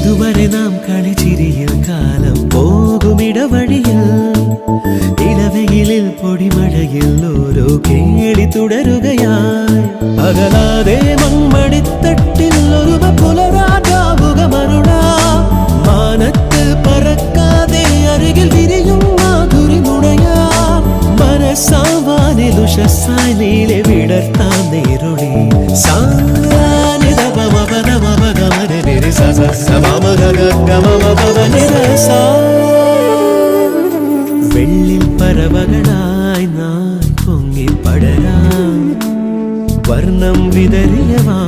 ഇതുവരെ നാം കളിച്ചിരിയിൽ കാലം പോകുമിടവഴിയിൽ ഇളവെയിലിൽ പൊടിമഴയിൽ ഓരോ കേളി തുടരുകയായി അകലാതെ മൺമണിത്തട്ടിൽ ഒരു പുലരാജാവുക മരുളാ മാനത്ത് പറക്കാതെ അരികിൽ വിരിയും മാധുരി മുണയാ മനസ്സാവാനിൽ ഉഷസ്സായി നീളെ വിടർത്താൻ നേരുളി വെള്ളിൽ പറവകളായി നാം പൊങ്ങി പടരാം വർണ്ണം വിതറിയവാ